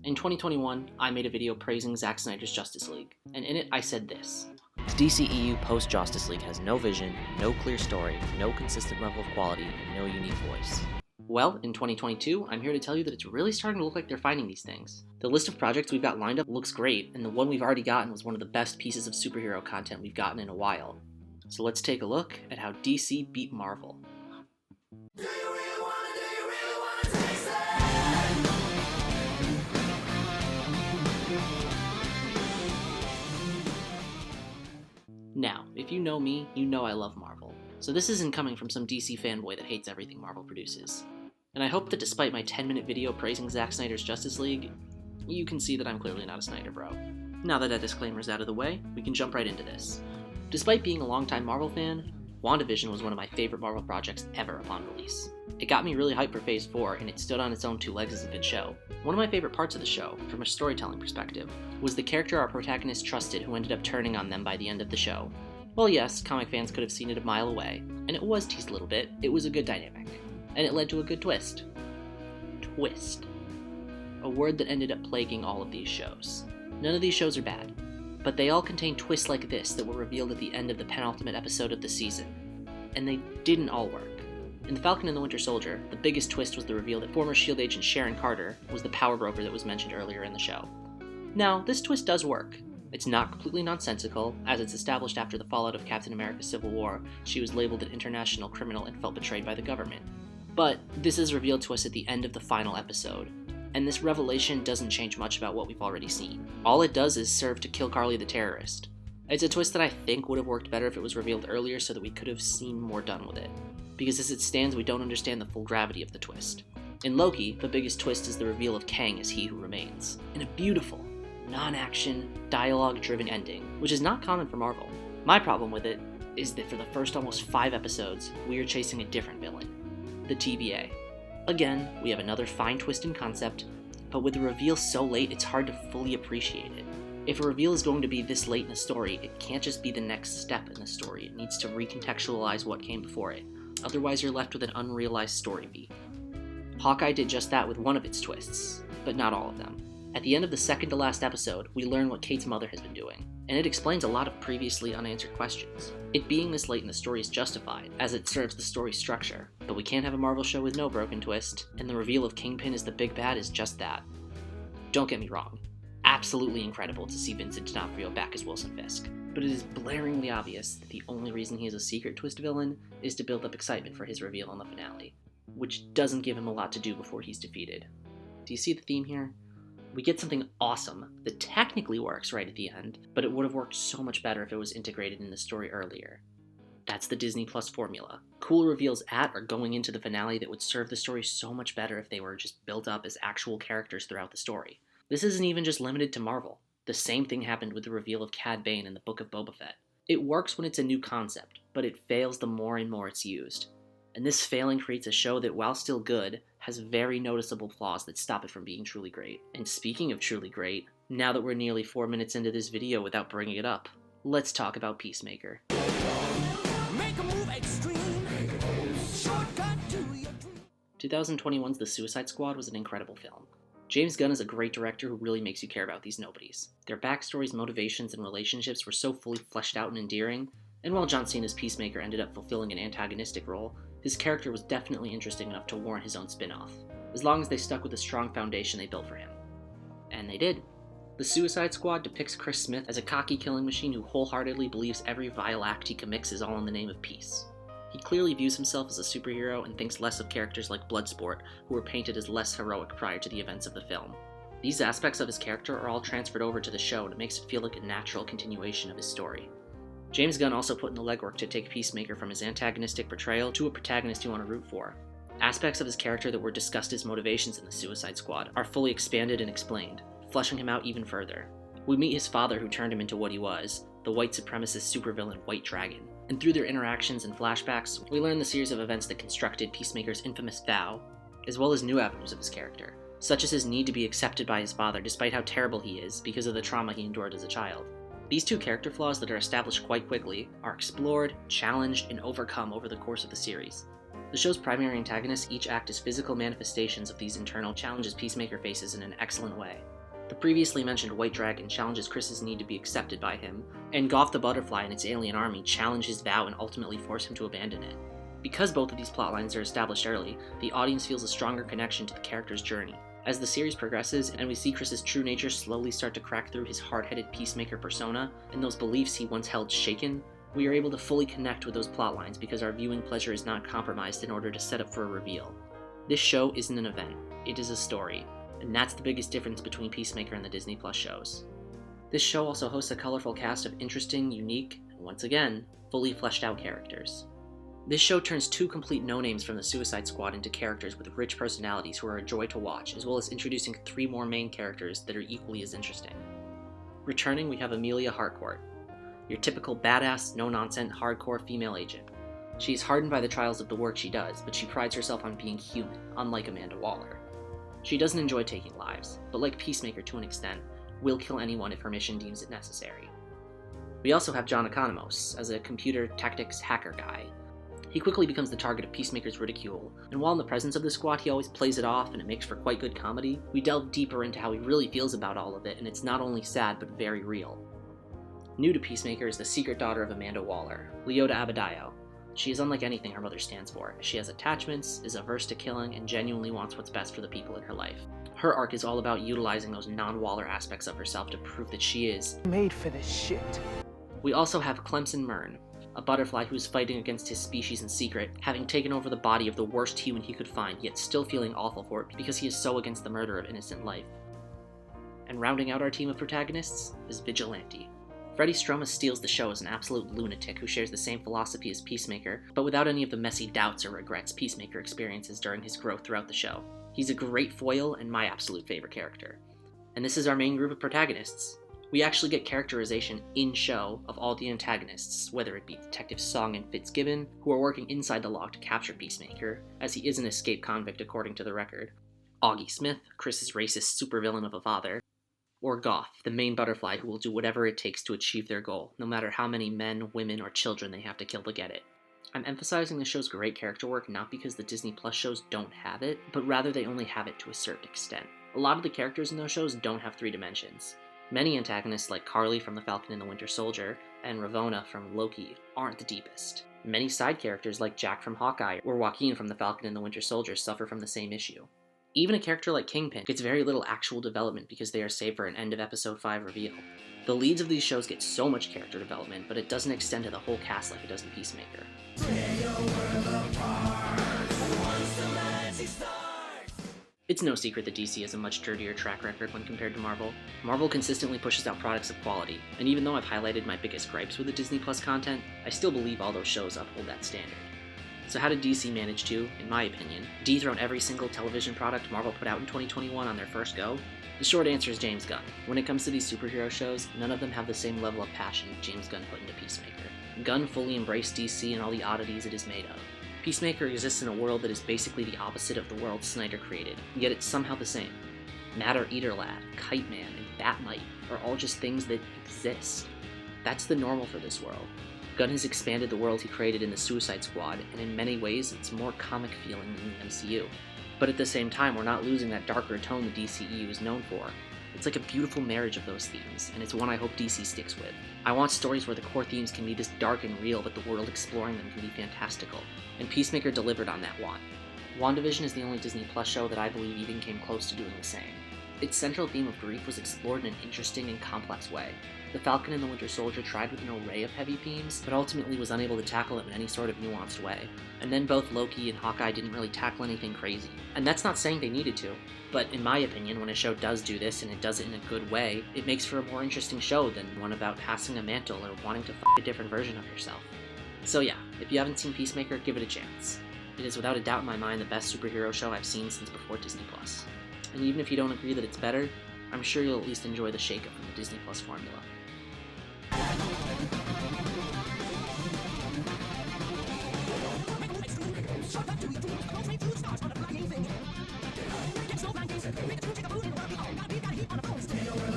In 2021, I made a video praising Zack Snyder's Justice League, and in it I said this. The DCEU post-Justice League has no vision, no clear story, no consistent level of quality, and no unique voice. Well, in 2022, I'm here to tell you that it's really starting to look like they're finding these things. The list of projects we've got lined up looks great, and the one we've already gotten was one of the best pieces of superhero content we've gotten in a while. So let's take a look at how DC beat Marvel. Now, if you know me, you know I love Marvel. So this isn't coming from some DC fanboy that hates everything Marvel produces. And I hope that despite my 10-minute video praising Zack Snyder's Justice League, you can see that I'm clearly not a Snyder bro. Now that disclaimer's out of the way, we can jump right into this. Despite being a longtime Marvel fan, WandaVision was one of my favorite Marvel projects ever upon release. It got me really hyped for Phase 4, and it stood on its own two legs as a good show. One of my favorite parts of the show, from a storytelling perspective, was the character our protagonist trusted who ended up turning on them by the end of the show. Well, yes, comic fans could have seen it a mile away, and it was teased a little bit. It was a good dynamic, and it led to a good twist. Twist. A word that ended up plaguing all of these shows. None of these shows are bad, but they all contain twists like this that were revealed at the end of the penultimate episode of the season, and they didn't all work. In The Falcon and the Winter Soldier, the biggest twist was the reveal that former S.H.I.E.L.D. agent Sharon Carter was the power broker that was mentioned earlier in the show. Now, this twist does work. It's not completely nonsensical, as it's established after the fallout of Captain America's Civil War, she was labeled an international criminal and felt betrayed by the government. But this is revealed to us at the end of the final episode, and this revelation doesn't change much about what we've already seen. All it does is serve to kill Carly the terrorist. It's a twist that I think would have worked better if it was revealed earlier so that we could have seen more done with it, because as it stands we don't understand the full gravity of the twist. In Loki, the biggest twist is the reveal of Kang as He Who Remains, in a beautiful, non-action, dialogue-driven ending, which is not common for Marvel. My problem with it is that for the first almost 5 episodes, we are chasing a different villain, the TVA. Again, we have another fine twist in concept, but with the reveal so late, it's hard to fully appreciate it. If a reveal is going to be this late in the story, it can't just be the next step in the story. It needs to recontextualize what came before it. Otherwise, you're left with an unrealized story beat. Hawkeye did just that with one of its twists, but not all of them. At the end of the second to last episode, we learn what Kate's mother has been doing, and it explains a lot of previously unanswered questions. It being this late in the story is justified, as it serves the story's structure, but we can't have a Marvel show with no broken twist, and the reveal of Kingpin as the big bad is just that. Don't get me wrong, absolutely incredible to see Vincent D'Onofrio back as Wilson Fisk, but it is blaringly obvious that the only reason he is a secret twist villain is to build up excitement for his reveal in the finale, which doesn't give him a lot to do before he's defeated. Do you see the theme here? We get something awesome that technically works right at the end, but it would have worked so much better if it was integrated in the story earlier. That's the Disney Plus formula. Cool reveals at or going into the finale that would serve the story so much better if they were just built up as actual characters throughout the story. This isn't even just limited to Marvel. The same thing happened with the reveal of Cad Bane in the Book of Boba Fett. It works when it's a new concept, but it fails the more and more it's used. And this failing creates a show that, while still good, has very noticeable flaws that stop it from being truly great. And speaking of truly great, now that we're nearly 4 minutes into this video without bringing it up, let's talk about Peacemaker. 2021's The Suicide Squad was an incredible film. James Gunn is a great director who really makes you care about these nobodies. Their backstories, motivations, and relationships were so fully fleshed out and endearing, and while John Cena's Peacemaker ended up fulfilling an antagonistic role, his character was definitely interesting enough to warrant his own spin-off, as long as they stuck with the strong foundation they built for him. And they did. The Suicide Squad depicts Chris Smith as a cocky killing machine who wholeheartedly believes every vile act he commits is all in the name of peace. He clearly views himself as a superhero and thinks less of characters like Bloodsport, who were painted as less heroic prior to the events of the film. These aspects of his character are all transferred over to the show, and it makes it feel like a natural continuation of his story. James Gunn also put in the legwork to take Peacemaker from his antagonistic portrayal to a protagonist you want to root for. Aspects of his character that were discussed as motivations in the Suicide Squad are fully expanded and explained, fleshing him out even further. We meet his father who turned him into what he was, the white supremacist supervillain White Dragon, and through their interactions and flashbacks, we learn the series of events that constructed Peacemaker's infamous vow, as well as new avenues of his character, such as his need to be accepted by his father despite how terrible he is because of the trauma he endured as a child. These two character flaws that are established quite quickly are explored, challenged, and overcome over the course of the series. The show's primary antagonists each act as physical manifestations of these internal challenges Peacemaker faces in an excellent way. The previously mentioned White Dragon challenges Chris's need to be accepted by him, and Goth the Butterfly and its alien army challenge his vow and ultimately force him to abandon it. Because both of these plotlines are established early, the audience feels a stronger connection to the character's journey. As the series progresses and we see Chris's true nature slowly start to crack through his hard-headed peacemaker persona, and those beliefs he once held shaken, we are able to fully connect with those plotlines because our viewing pleasure is not compromised in order to set up for a reveal. This show isn't an event, it is a story, and that's the biggest difference between Peacemaker and the Disney Plus shows. This show also hosts a colorful cast of interesting, unique, and once again, fully fleshed out characters. This show turns 2 complete no-names from the Suicide Squad into characters with rich personalities who are a joy to watch, as well as introducing 3 more main characters that are equally as interesting. Returning, we have Amelia Harcourt, your typical badass, no-nonsense, hardcore female agent. She is hardened by the trials of the work she does, but she prides herself on being human, unlike Amanda Waller. She doesn't enjoy taking lives, but like Peacemaker to an extent, will kill anyone if her mission deems it necessary. We also have John Economos, as a computer tactics hacker guy. He quickly becomes the target of Peacemaker's ridicule, and while in the presence of the squad he always plays it off and it makes for quite good comedy, we delve deeper into how he really feels about all of it, and it's not only sad but very real. New to Peacemaker is the secret daughter of Amanda Waller, Leota Abadayo. She is unlike anything her mother stands for. She has attachments, is averse to killing, and genuinely wants what's best for the people in her life. Her arc is all about utilizing those non-Waller aspects of herself to prove that she is made for this shit. We also have Clemson Myrn, a butterfly who is fighting against his species in secret, having taken over the body of the worst human he could find, yet still feeling awful for it because he is so against the murder of innocent life. And rounding out our team of protagonists is Vigilante. Freddie Stroma steals the show as an absolute lunatic who shares the same philosophy as Peacemaker, but without any of the messy doubts or regrets Peacemaker experiences during his growth throughout the show. He's a great foil and my absolute favorite character. And this is our main group of protagonists. We actually get characterization in show of all the antagonists, whether it be Detective Song and Fitzgibbon, who are working inside the lock to capture Peacemaker, as he is an escaped convict according to the record, Augie Smith, Chris's racist supervillain of a father, or Goth, the main butterfly who will do whatever it takes to achieve their goal, no matter how many men, women, or children they have to kill to get it. I'm emphasizing the show's great character work not because the Disney Plus shows don't have it, but rather they only have it to a certain extent. A lot of the characters in those shows don't have 3 dimensions. Many antagonists like Carly from The Falcon and the Winter Soldier, and Ravonna from Loki, aren't the deepest. Many side characters like Jack from Hawkeye or Joaquin from The Falcon and the Winter Soldier suffer from the same issue. Even a character like Kingpin gets very little actual development because they are saved for an end of episode 5 reveal. The leads of these shows get so much character development, but it doesn't extend to the whole cast like it does in Peacemaker. It's no secret that DC has a much dirtier track record when compared to Marvel. Marvel consistently pushes out products of quality, and even though I've highlighted my biggest gripes with the Disney Plus content, I still believe all those shows uphold that standard. So how did DC manage to, in my opinion, dethrone every single television product Marvel put out in 2021 on their first go? The short answer is James Gunn. When it comes to these superhero shows, none of them have the same level of passion James Gunn put into Peacemaker. Gunn fully embraced DC and all the oddities it is made of. Peacemaker exists in a world that is basically the opposite of the world Snyder created, yet it's somehow the same. Matter Eater Lad, Kite Man, and Batmite are all just things that exist. That's the normal for this world. Gunn has expanded the world he created in the Suicide Squad, and in many ways it's more comic feeling than the MCU. But at the same time, we're not losing that darker tone the DCEU is known for. It's like a beautiful marriage of those themes, and it's one I hope DC sticks with. I want stories where the core themes can be this dark and real, but the world exploring them can be fantastical. And Peacemaker delivered on that want. WandaVision is the only Disney Plus show that I believe even came close to doing the same. Its central theme of grief was explored in an interesting and complex way. The Falcon and the Winter Soldier tried with an array of heavy themes, but ultimately was unable to tackle them in any sort of nuanced way. And then both Loki and Hawkeye didn't really tackle anything crazy. And that's not saying they needed to, but in my opinion, when a show does do this and it does it in a good way, it makes for a more interesting show than one about passing a mantle or wanting to f*** a different version of yourself. So yeah, if you haven't seen Peacemaker, give it a chance. It is without a doubt in my mind the best superhero show I've seen since before Disney Plus. And even if you don't agree that it's better, I'm sure you'll at least enjoy the shakeup from the Disney Plus formula. Make